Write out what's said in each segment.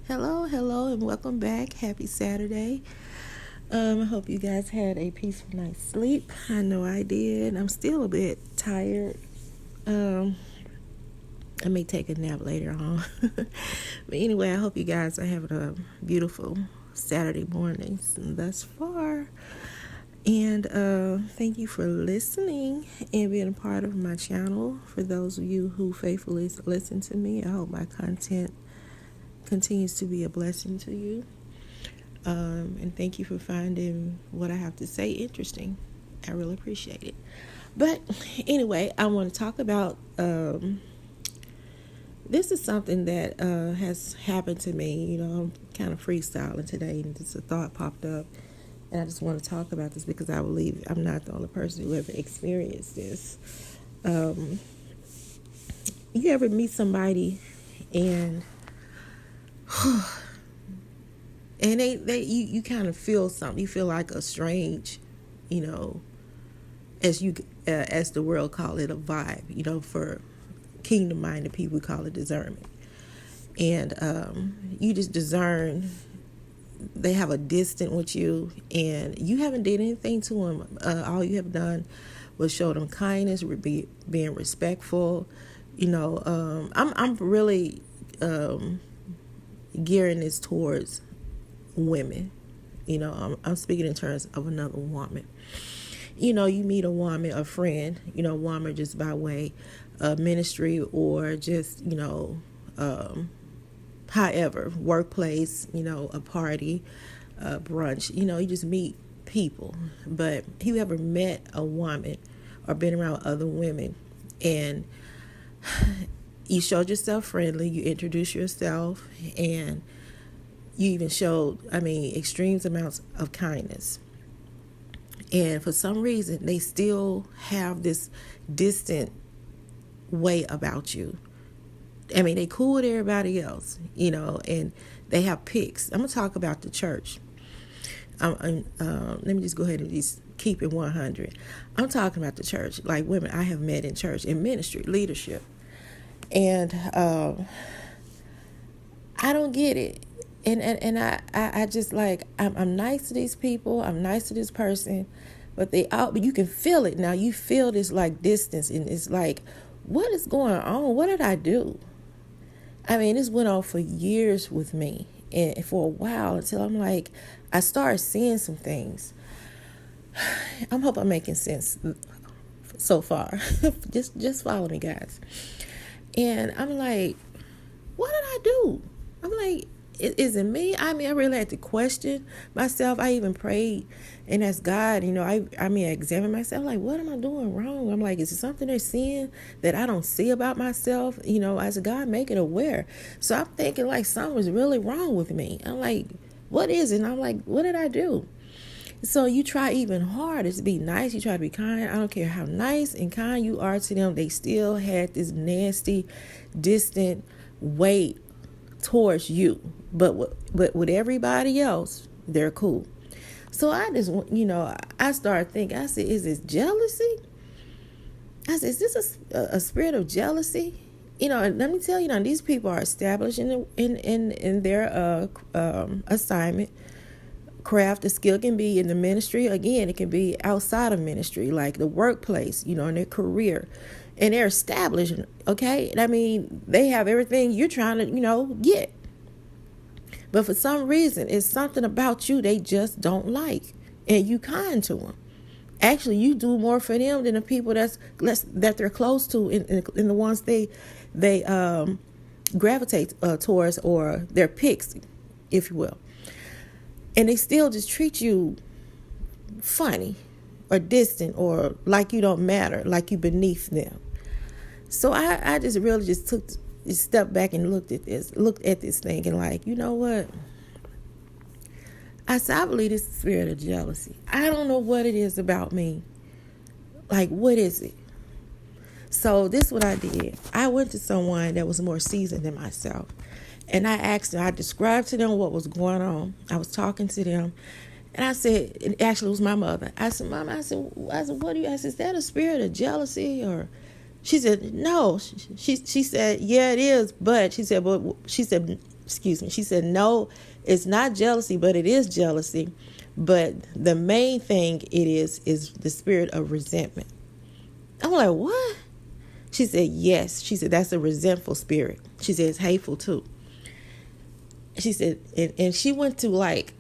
Hello, and welcome back. Happy Saturday. I hope you guys had a peaceful night's sleep. I know I did. I'm still a bit tired. Um, I may take a nap later on. But anyway, I hope you guys are having a beautiful Saturday morning thus far. And thank you for listening and being a part of my channel. For those of you who faithfully listen to me, I hope my content continues to be a blessing to you. And thank you for finding what I have to say interesting. I really appreciate it. But anyway, I want to talk about this is something that has happened to me. I'm kind of freestyling today, and just a thought popped up. And I just want to talk about this because I believe I'm not the only person who ever experienced this. You ever meet somebody and and you kind of feel something. You feel like a strange, as the world call it, a vibe. For kingdom-minded people, we call it discernment. And you just discern. They have a distance with you, and you haven't did anything to them. All you have done was show them kindness, being respectful. I'm really gearing this towards women. I'm speaking in terms of another woman. You meet a woman, a friend, woman just by way of ministry or just, however, workplace, a party, brunch, you just meet people. But have you ever met a woman or been around other women and you showed yourself friendly, you introduced yourself, and you even showed, extreme amounts of kindness. And for some reason, they still have this distant way about you. They cool with everybody else, and they have pics. I'm going to talk about the church. Let me just go ahead and just keep it 100. I'm talking about the church, like women I have met in church, in ministry, leadership. And I don't get it. And I just like, I'm nice to these people. I'm nice to this person. But but you can feel it now. You feel this like distance. And it's like, what is going on? What did I do? This went on for years with me. And for a while until I'm like, I started seeing some things. I hope I'm making sense so far. just follow me, guys. And I'm like, what did I do? I'm like, is it me? I really had to question myself. I even prayed and asked God, I examined myself. Like, what am I doing wrong? I'm like, is it something they're seeing that I don't see about myself? As a God, make it aware. So I'm thinking like something was really wrong with me. I'm like, what is it? And I'm like, what did I do? So you try even harder to be nice. You try to be kind. I don't care how nice and kind you are to them. They still had this nasty, distant weight towards you. But with everybody else, they're cool. So I just, I started thinking, I said, is this jealousy? I said, is this a spirit of jealousy? And let me tell you, these people are established in their assignment. Craft, the skill can be in the ministry. Again, it can be outside of ministry, like the workplace, in their career. And they're established, okay? They have everything you're trying to, get. But for some reason, it's something about you they just don't like. And you kind to them. Actually, you do more for them than the people that they're close to in the ones they gravitate towards, or their picks, if you will. And they still just treat you funny or distant or like you don't matter, like you beneath them. So I just really just took a step back and looked at this thing and like, you know what? I said, I believe this is the spirit of jealousy. I don't know what it is about me. Like, what is it? So this is what I did. I went to someone that was more seasoned than myself. And I asked them, I described to them what was going on. I was talking to them. And I said, it actually was my mother. I said, Mom, what do you, I said, is that a spirit of jealousy? Or She said, no. She said, yeah, it is. But she said, excuse me. She said, no, it's not jealousy, but it is jealousy. But the main thing it is the spirit of resentment. I'm like, what? She said, yes. She said, that's a resentful spirit. She said, it's hateful too. She said, and she went to like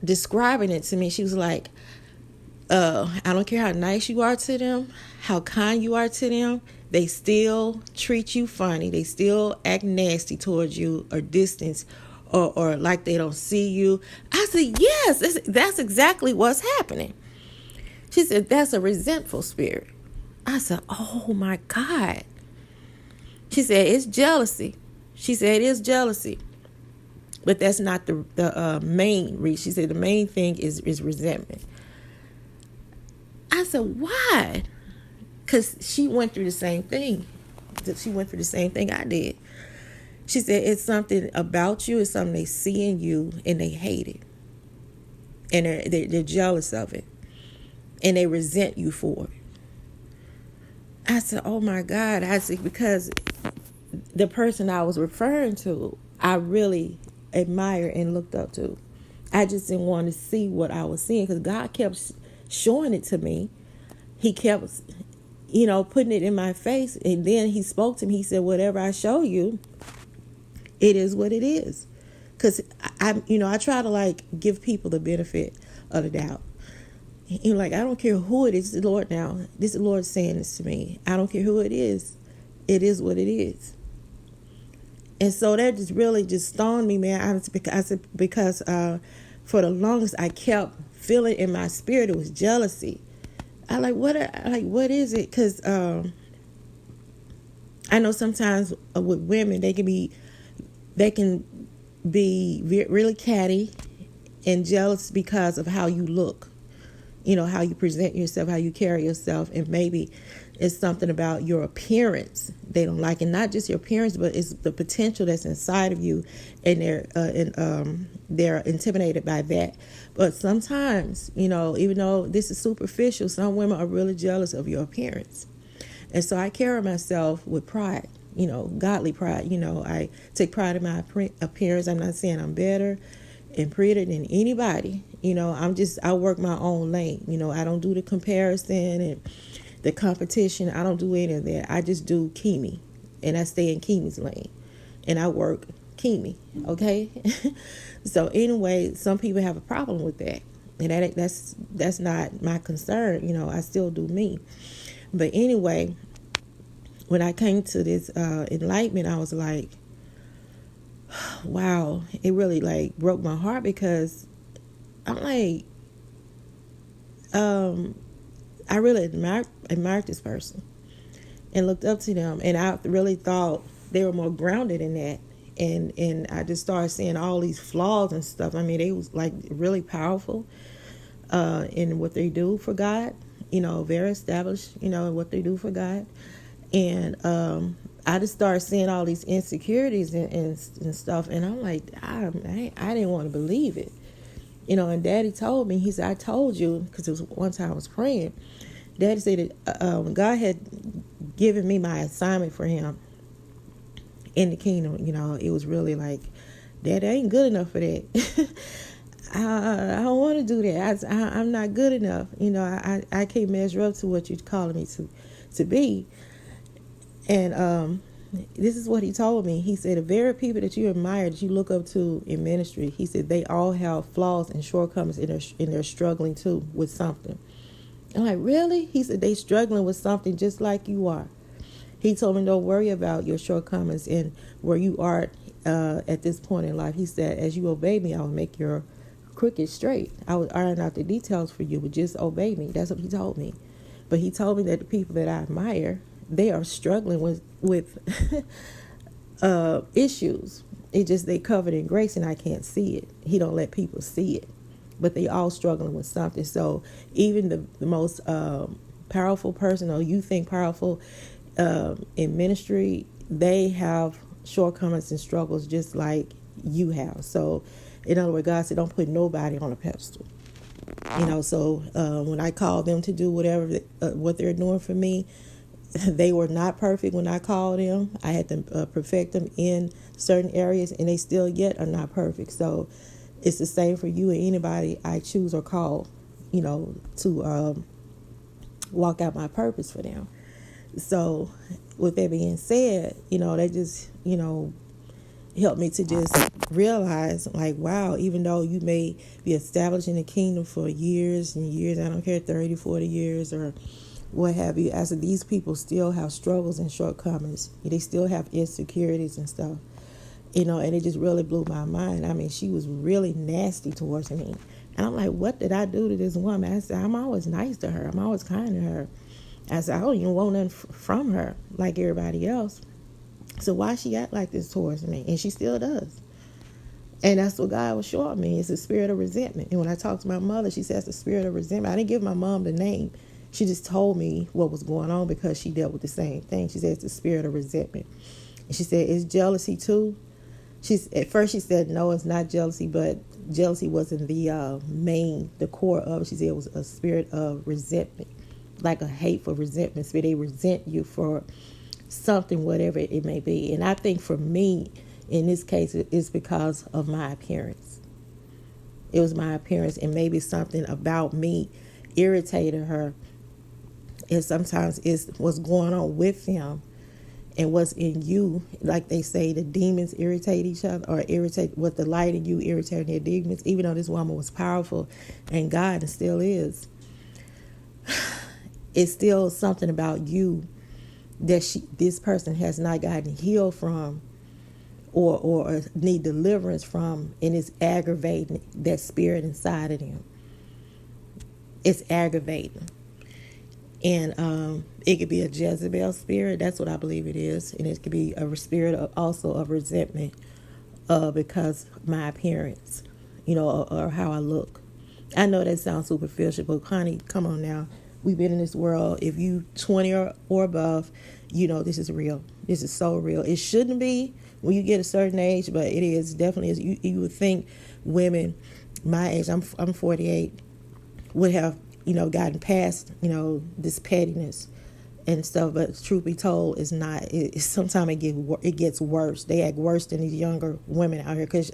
describing it to me. She was like, I don't care how nice you are to them, how kind you are to them, they still treat you funny. They still act nasty towards you or distance or like they don't see you. I said, yes, that's exactly what's happening. She said, that's a resentful spirit. I said, oh my God. She said, it's jealousy. She said, it is jealousy. But that's not the main reason. She said the main thing is resentment. I said, why? Because she went through the same thing. She went through the same thing I did. She said, it's something about you. It's something they see in you and they hate it. And they're jealous of it. And they resent you for it. I said, oh my God. I said, because the person I was referring to, I really admired and looked up to. I just didn't want to see what I was seeing because God kept showing it to me. He kept, putting it in my face. And then he spoke to me. He said, whatever I show you, it is what it is. Because I try to like give people the benefit of the doubt. Like, I don't care who it is, the Lord now. This is the Lord saying this to me. I don't care who it is. It is what it is. And so that just really just stoned me, man. Because for the longest I kept feeling in my spirit it was jealousy. What is it? Because I know sometimes with women they can be really catty and jealous because of how you look. How you present yourself, how you carry yourself, and maybe it's something about your appearance they don't like, and not just your appearance, but it's the potential that's inside of you, and they're intimidated by that. But sometimes, even though this is superficial, some women are really jealous of your appearance, and so I carry myself with pride, godly pride. I take pride in my appearance. I'm not saying I'm better and prettier than anybody. I work my own lane. I don't do the comparison and the competition. I don't do any of that. I just do Kimi, and I stay in Kimi's lane, and I work Kimi. Okay. So anyway, some people have a problem with that, and that's not my concern. I still do me. But anyway, when I came to this enlightenment, I was like, wow, it really like broke my heart because I'm like, I really admired this person and looked up to them, and I really thought they were more grounded in that, and I just started seeing all these flaws and stuff. I mean, they was like really powerful in what they do for God, very established, in what they do for God, and I just started seeing all these insecurities and stuff, and I'm like, I didn't want to believe it. And Daddy told me, he said, I told you, because it was one time I was praying. Daddy said that God had given me my assignment for him in the kingdom. It was really like, Daddy, I ain't good enough for that. I don't want to do that. I'm not good enough. I can't measure up to what you're calling me to be. And this is what he told me. He said, the very people that you admire, that you look up to in ministry, he said, they all have flaws and shortcomings, and they're struggling too with something. I'm like, really? He said, they struggling with something just like you are. He told me, don't worry about your shortcomings and where you are at this point in life. He said, as you obey me, I will make your crooked straight. I will iron out the details for you, but just obey me. That's what he told me. But he told me that the people that I admire, they are struggling with issues. It just, they covered in grace and I can't see it. He don't let people see it, but they all struggling with something. So even the most powerful person, or you think powerful in ministry, they have shortcomings and struggles just like you have. So in other words, God said, don't put nobody on a pedestal. So when I call them to do whatever what they're doing for me, they were not perfect when I called them. I had to perfect them in certain areas, and they still yet are not perfect. So it's the same for you or anybody I choose or call, to walk out my purpose for them. So with that being said, they just, helped me to just realize, like, wow, even though you may be established in the kingdom for years and years, I don't care, 30, 40 years or what have you, as these people still have struggles and shortcomings. They still have insecurities and stuff, and it just really blew my mind. I mean, she was really nasty towards me. And I'm like, what did I do to this woman? I said, I'm always nice to her. I'm always kind to her. I said, I don't even want nothing from her like everybody else. So why she act like this towards me? And she still does. And that's what God was showing me. It's a spirit of resentment. And when I talked to my mother, she says the spirit of resentment. I didn't give my mom the name. She just told me what was going on because she dealt with the same thing. She said it's the spirit of resentment. And she said, is jealousy too? At first she said, no, it's not jealousy, but jealousy wasn't the core of it. She said it was a spirit of resentment, like a hateful resentment. So they resent you for something, whatever it may be. And I think for me, in this case, it's because of my appearance. It was my appearance, and maybe something about me irritated her. And sometimes it's what's going on with them and what's in you. Like they say, the demons irritate each other, or irritate what the light in you irritating their demons. Even though this woman was powerful and God, and still is, it's still something about you that this person has not gotten healed from, or need deliverance from, and it's aggravating that spirit inside of them. It's aggravating. And it could be a Jezebel spirit. That's what I believe it is. And it could be a spirit also of resentment because of my appearance, or how I look. I know that sounds superficial, but honey, come on now. We've been in this world. If you 20 or above, this is real. This is so real. It shouldn't be when you get a certain age, but it is definitely is. You would think women my age, I'm 48, would have gotten past this pettiness and stuff. But truth be told, it's not. Sometimes it gets worse. They act worse than these younger women out here, because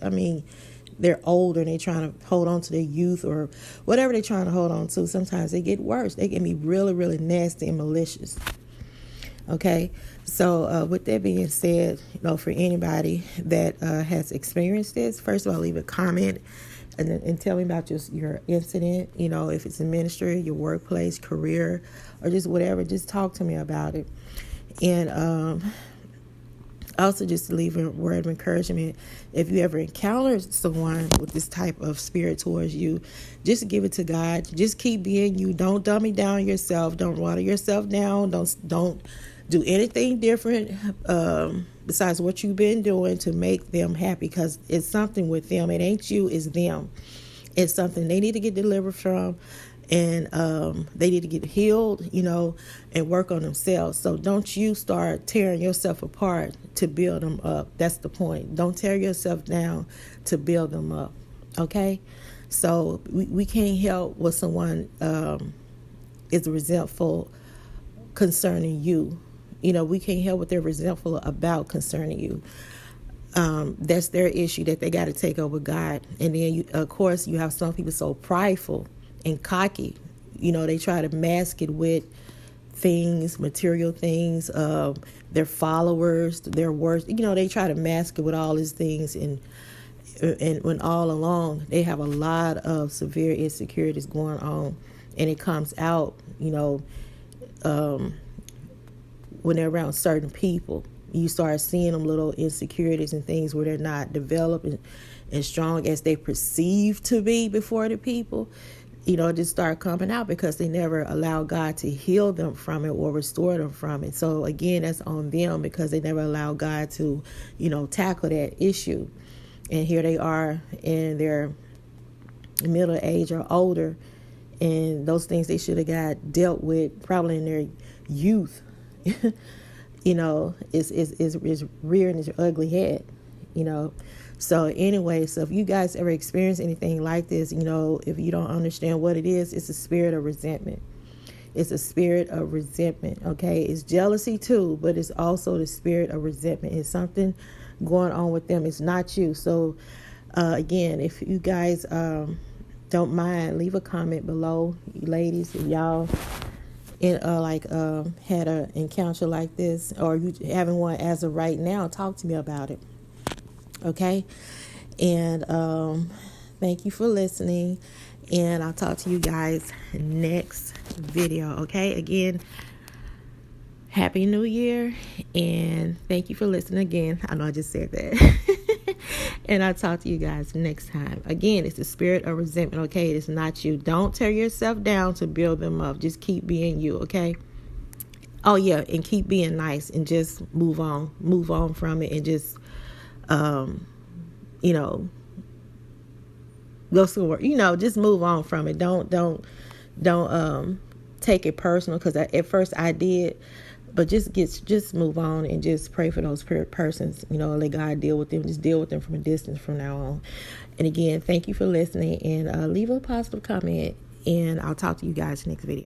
they're older and they're trying to hold on to their youth or whatever they're trying to hold on to. Sometimes they get worse. They can be really, really nasty and malicious. Okay, so with that being said, for anybody that has experienced this, first of all, leave a comment and tell me about your incident. If it's in ministry, your workplace, career, or just whatever, just talk to me about it. And also, just to leave a word of encouragement, if you ever encounter someone with this type of spirit towards you, just give it to God. Just keep being you. Don't dummy down yourself. Don't water yourself down. Don't do anything different besides what you've been doing to make them happy, because it's something with them. It ain't you, it's them. It's something they need to get delivered from. And they need to get healed, and work on themselves. So don't you start tearing yourself apart to build them up. That's the point. Don't tear yourself down to build them up. Okay? So we can't help what someone is resentful concerning you. We can't help what they're resentful about concerning you. That's their issue that they got to take over God. And then, of course, you have some people so prideful and cocky, they try to mask it with things, material things, their followers, their words, they try to mask it with all these things, and when all along they have a lot of severe insecurities going on, and it comes out, when they're around certain people. You start seeing them little insecurities and things where they're not developed and strong as they perceive to be before the people. Just start coming out because they never allow God to heal them from it or restore them from it. So again, that's on them because they never allow God to, tackle that issue. And here they are in their middle age or older, and those things they should have got dealt with probably in their youth, is rearing its ugly head, So anyway, so if you guys ever experience anything like this, if you don't understand what it is, it's a spirit of resentment. It's a spirit of resentment, okay? It's jealousy too, but it's also the spirit of resentment. It's something going on with them. It's not you. So, again, if you guys don't mind, leave a comment below, ladies, if y'all had an encounter like this, or you having one as of right now. Talk to me about it, okay? And thank you for listening, and I'll talk to you guys next video, okay? Again, Happy New Year, and thank you for listening again. I know I just said that. And I'll talk to you guys next time. Again, it's the spirit of resentment, okay? It's not you. Don't tear yourself down to build them up. Just keep being you, okay? Oh, yeah, and keep being nice, and just move on. Move on from it, and just, go somewhere. Just move on from it. Don't take it personal, because at first I did. But just move on, and just pray for those persons. Let God deal with them. Just deal with them from a distance from now on. And again, thank you for listening, and leave a positive comment, and I'll talk to you guys next video.